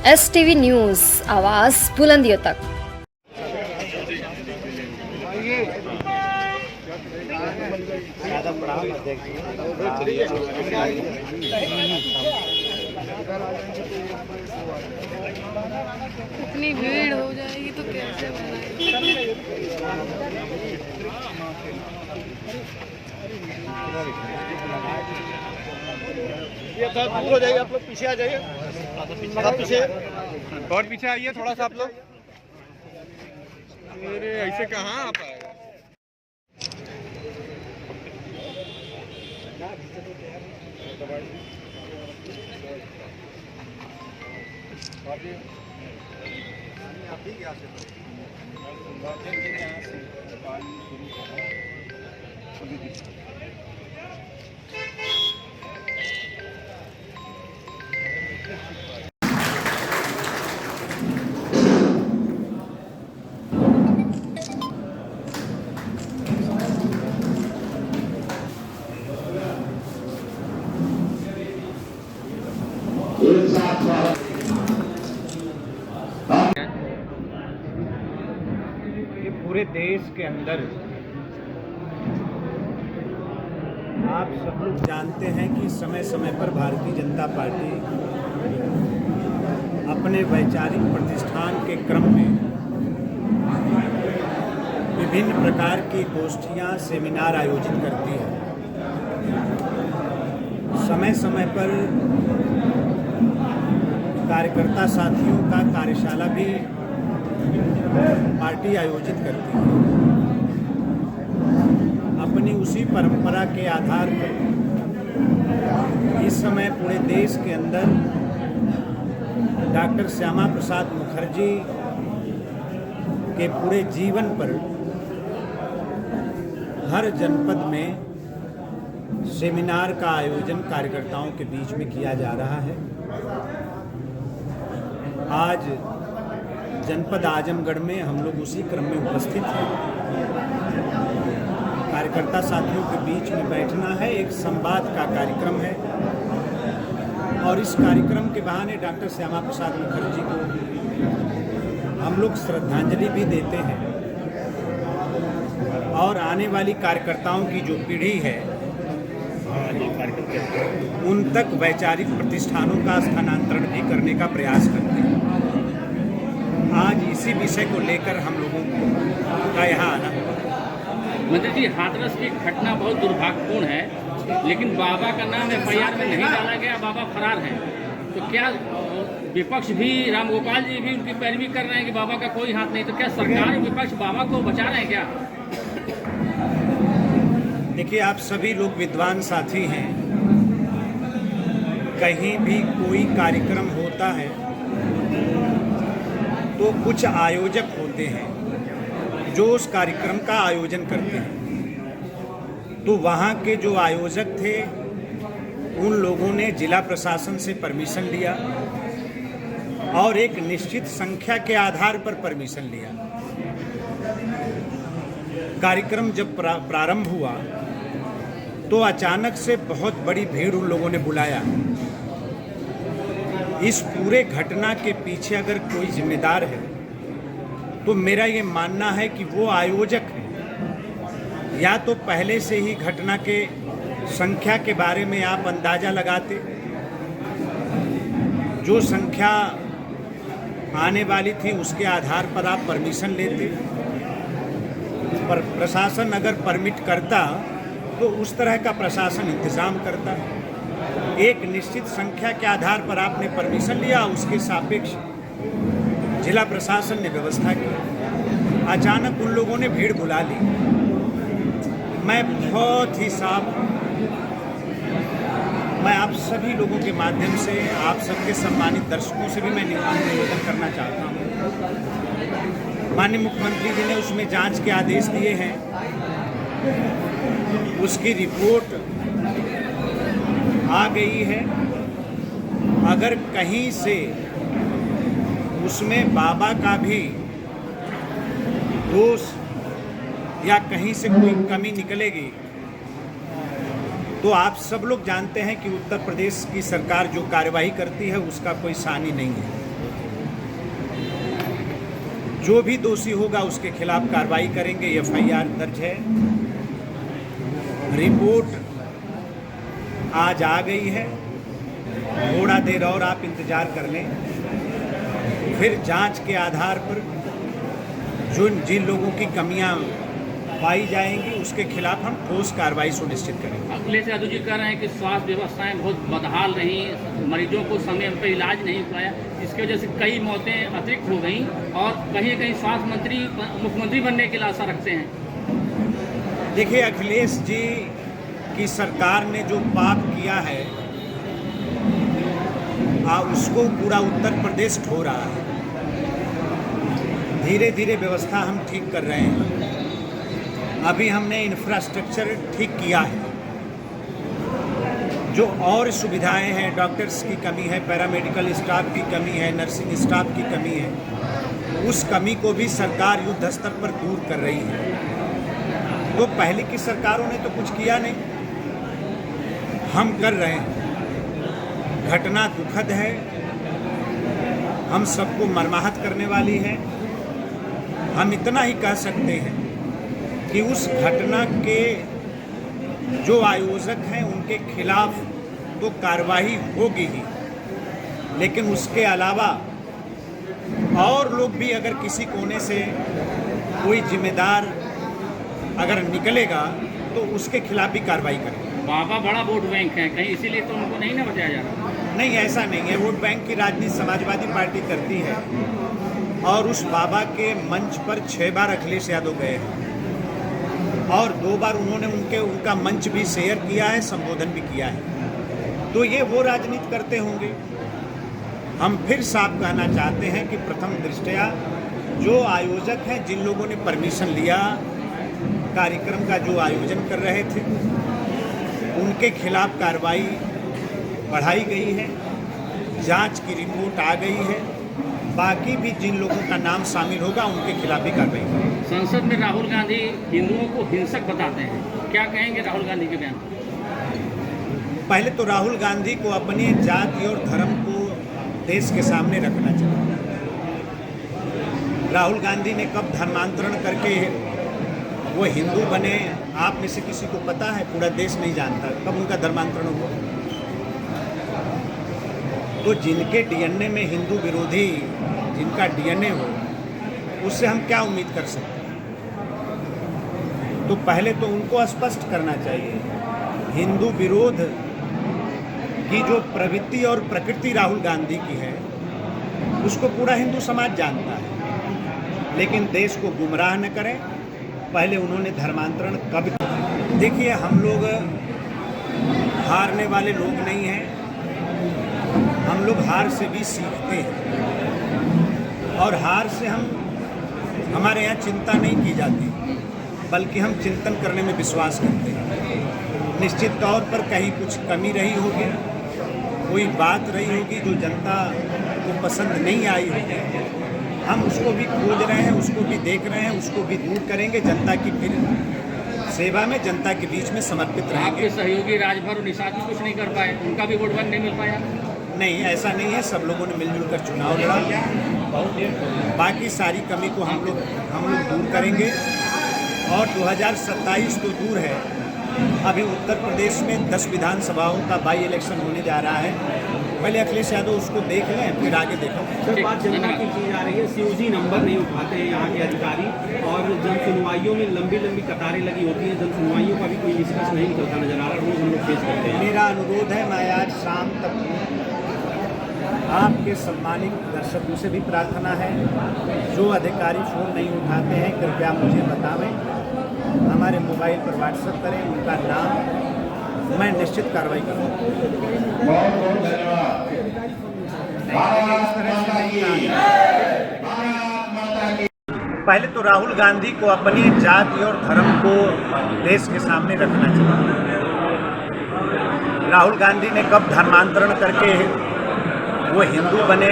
STV news, आवाज़ बुलंदियों तक। इतनी भीड़ हो जाएगी तो कैसे बनाएंगे। ये थोड़ा दूर हो जाइए, आप लोग पीछे आ जाइए, पीछे और पीछे आइए थोड़ा सा आप लोग। अरे ऐसे कहाँ आ पाएगा। ये पूरे देश के अंदर आप सब लोग जानते हैं कि समय समय पर भारतीय जनता पार्टी अपने वैचारिक प्रतिष्ठान के क्रम में विभिन्न प्रकार की गोष्ठियां, सेमिनार आयोजित करती है। समय समय पर कार्यकर्ता साथियों का कार्यशाला भी पार्टी आयोजित करती है। अपनी उसी परंपरा के आधार पर इस समय पूरे देश के अंदर डॉक्टर श्यामा प्रसाद मुखर्जी के पूरे जीवन पर हर जनपद में सेमिनार का आयोजन कार्यकर्ताओं के बीच में किया जा रहा है। आज जनपद आजमगढ़ में हम लोग उसी क्रम में उपस्थित हैं। कार्यकर्ता साथियों के बीच में बैठना है, एक संवाद का कार्यक्रम है और इस कार्यक्रम के बहाने डॉक्टर श्यामा प्रसाद मुखर्जी को हम लोग श्रद्धांजलि भी देते हैं और आने वाली कार्यकर्ताओं की जो पीढ़ी है उन तक वैचारिक प्रतिष्ठानों का स्थानांतरण भी करने का प्रयास करते हैं। आज इसी विषय को लेकर हम लोगों का यहाँ आना। मंत्री जी, हाथरस की घटना बहुत दुर्भाग्यपूर्ण है, लेकिन बाबा का नाम FIR में नहीं डाला गया, बाबा फरार हैं। तो क्या विपक्ष भी, रामगोपाल जी भी उनकी पैरवी कर रहे हैं कि बाबा का कोई हाथ नहीं, तो क्या सरकार और विपक्ष बाबा को बचा रहे हैं क्या? देखिए, आप सभी लोग विद्वान साथी हैं। कहीं भी कोई कार्यक्रम होता है तो कुछ आयोजक होते हैं जो उस कार्यक्रम का आयोजन करते हैं। तो वहाँ के जो आयोजक थे उन लोगों ने जिला प्रशासन से परमिशन लिया और एक निश्चित संख्या के आधार पर परमिशन लिया। कार्यक्रम जब प्रारंभ हुआ तो अचानक से बहुत बड़ी भीड़ उन लोगों ने बुलाया। इस पूरे घटना के पीछे अगर कोई जिम्मेदार है तो मेरा ये मानना है कि वो आयोजक है। या तो पहले से ही घटना के संख्या के बारे में आप अंदाजा लगाते, जो संख्या आने वाली थी उसके आधार पर आप परमिशन लेते, पर प्रशासन अगर परमिट करता तो उस तरह का प्रशासन इंतज़ाम करता। एक निश्चित संख्या के आधार पर आपने परमिशन लिया, उसके सापेक्ष जिला प्रशासन ने व्यवस्था की। अचानक उन लोगों ने भीड़ बुला ली। मैं बहुत ही साफ, मैं आप सभी लोगों के माध्यम से, आप सबके सम्मानित दर्शकों से भी मैं निवेदन करना चाहता हूँ। माननीय मुख्यमंत्री जी ने उसमें जांच के आदेश दिए हैं। उसकी रिपोर्ट आ गई है। अगर कहीं से उसमें बाबा का भी दोष या कहीं से कोई कमी निकलेगी तो आप सब लोग जानते हैं कि उत्तर प्रदेश की सरकार जो कार्यवाही करती है उसका कोई सानी नहीं है। जो भी दोषी होगा उसके खिलाफ कार्रवाई करेंगे। एफआईआर दर्ज है, रिपोर्ट आज आ गई है, थोड़ा देर और आप इंतजार कर लें। फिर जांच के आधार पर जिन लोगों की कमियां पाई जाएंगी उसके खिलाफ हम ठोस कार्रवाई सुनिश्चित करेंगे। अखिलेश यादव जी कह रहे हैं कि स्वास्थ्य व्यवस्थाएं बहुत बदहाल रहीं, मरीजों को समय पर इलाज नहीं पाया, जिसकी वजह से कई मौतें अतिरिक्त हो गईं और कहीं कहीं स्वास्थ्य मंत्री मुख्यमंत्री बनने की आशा रखते हैं। देखिए, अखिलेश जी की सरकार ने जो पाप किया है उसको पूरा उत्तर प्रदेश ढो रहा है। धीरे धीरे व्यवस्था हम ठीक कर रहे हैं। अभी हमने इंफ्रास्ट्रक्चर ठीक किया है। जो और सुविधाएं हैं, डॉक्टर्स की कमी है, पैरामेडिकल स्टाफ की कमी है, नर्सिंग स्टाफ की कमी है, उस कमी को भी सरकार युद्ध स्तर पर दूर कर रही है। तो पहले की सरकारों ने तो कुछ किया नहीं, हम कर रहे हैं। घटना दुखद है, हम सबको मर्माहत करने वाली है। हम इतना ही कह सकते हैं कि उस घटना के जो आयोजक हैं उनके खिलाफ तो कार्रवाई होगी ही, लेकिन उसके अलावा और लोग भी अगर किसी कोने से कोई जिम्मेदार अगर निकलेगा तो उसके खिलाफ भी कार्रवाई करेंगे। बाबा बड़ा वोट बैंक है, कहीं इसीलिए तो उनको नहीं ना बचाया जा रहा? नहीं, ऐसा नहीं है। वोट बैंक की राजनीति समाजवादी पार्टी करती है और उस बाबा के मंच पर 6 बार अखिलेश यादव गए हैं और 2 बार उन्होंने उनका मंच भी शेयर किया है, संबोधन भी किया है। तो ये वो राजनीति करते होंगे। हम फिर साफ कहना चाहते हैं कि प्रथम दृष्टया जो आयोजक हैं, जिन लोगों ने परमिशन लिया, कार्यक्रम का जो आयोजन कर रहे थे, उनके खिलाफ कार्रवाई बढ़ाई गई है। जांच की रिपोर्ट आ गई है। बाकी भी जिन लोगों का नाम शामिल होगा उनके खिलाफ भी कार्रवाई होगी। संसद में राहुल गांधी हिंदुओं को हिंसक बताते हैं, क्या कहेंगे राहुल गांधी के बयान? पहले तो राहुल गांधी को अपनी जाति और धर्म को देश के सामने रखना चाहिए। राहुल गांधी ने कब धर्मांतरण करके वो हिंदू बने, आप में से किसी को पता है? पूरा देश नहीं जानता कब उनका धर्मांतरण हुआ। तो जिनके डीएनए में हिंदू विरोधी, जिनका डीएनए हो, उससे हम क्या उम्मीद कर सकते हैं? तो पहले तो उनको स्पष्ट करना चाहिए। हिंदू विरोध की जो प्रवृत्ति और प्रकृति राहुल गांधी की है, उसको पूरा हिंदू समाज जानता है, लेकिन देश को गुमराह न करें। पहले उन्होंने धर्मांतरण कब किया? देखिए, हम लोग हारने वाले लोग नहीं हैं। हम लोग हार से भी सीखते हैं और हार से हमारे यहाँ चिंता नहीं की जाती, बल्कि हम चिंतन करने में विश्वास करते हैं। निश्चित तौर पर कहीं कुछ कमी रही होगी, कोई बात रही होगी जो जनता को पसंद नहीं आई होगी, हम उसको भी खोज रहे हैं, उसको भी देख रहे हैं, उसको भी दूर करेंगे। जनता की फिर सेवा में, जनता के बीच में समर्पित रहेंगे। आपके सहयोगी राजभर और निषाद भी कुछ नहीं कर पाए, उनका भी वोट बैंक नहीं मिल पाया? नहीं, ऐसा नहीं है। सब लोगों ने मिलजुल कर चुनाव लड़ा। बाकी सारी कमी को हम लोग दूर करेंगे और 2027 तो दूर है, अभी उत्तर प्रदेश में 10 विधानसभाओं का बाई इलेक्शन होने जा रहा है। पहले अखिलेश यादव उसको देख लें, फिर आगे देखें। सर, बात जनता की की जा रही है, सीओजी नंबर नहीं उठाते हैं यहाँ के अधिकारी और जन सुनवाइयों में लंबी लंबी कतारें लगी होती हैं। जन सुनवाइयों का भी कोई निष्कर्ष नहीं निकलता नजर आ रहा है, रोज हम लोग फेस करते हैं। मेरा अनुरोध है, मैं आज शाम तक आपके सम्मानित दर्शकों से भी प्रार्थना है, जो अधिकारी फ़ोन नहीं उठाते हैं कृपया मुझे बतावें, हमारे मोबाइल पर व्हाट्सएप करें, उनका नाम, मैं निश्चित कार्रवाई करूँगा। बहुत बहुत धन्यवाद। पहले तो राहुल गांधी को अपनी जाति और धर्म को देश के सामने रखना चाहिए। राहुल गांधी ने कब धर्मांतरण करके वो हिंदू बने,